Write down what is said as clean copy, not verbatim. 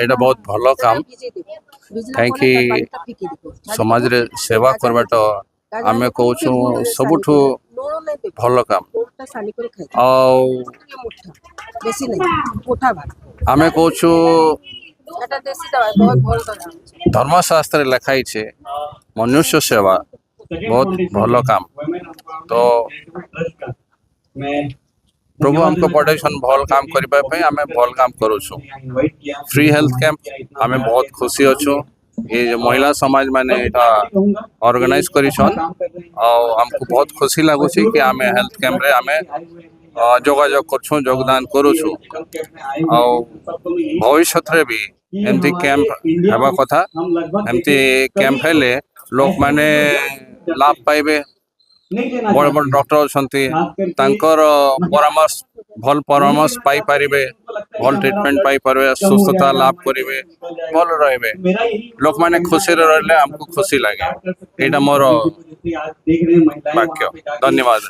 এটা ବହୁତ ଭଲ କାମ କାହିଁକି ସମାଜରେ ସେବା କରବାଟା ଆମେ କହୁଛୁ ସବୁଠୁ ଭଲ କାମ ଆଉ ଆମେ କହୁଛୁ ଧର୍ମଶାସ୍ତ୍ରରେ ଲେଖା ହେଇଛି ମନୁଷ୍ୟ ସେବା ବହୁତ ଭଲ କାମ ତ प्रभु हमको पढ़ाई भल काम करने आम भल काम करुचु फ्री हेल्थ कैंप आम बहुत खुशी अच्छु ये महिला समाज माने ऑर्गेनाइज करिछन हमको बहुत खुशी लगुच कि आम हेल्थ कैंप रे आम जोगाजोग करछुं योगदान करुचु भविष्य रे भी एमती कैंप हेबा कथा एमती कैंप हेले लोक माने लाभ पाइबे बड़ बड़ डॉक्टर अच्छे परामर्श भल परामर्श पाई पारिबे भल ट्रीटमेंट पाई पारिबे सुस्थता लाभ करिवे भल रहिबे लोक माने खुशी रहले हमको खुशी लगे एटा मोर वाक्य धन्यवाद।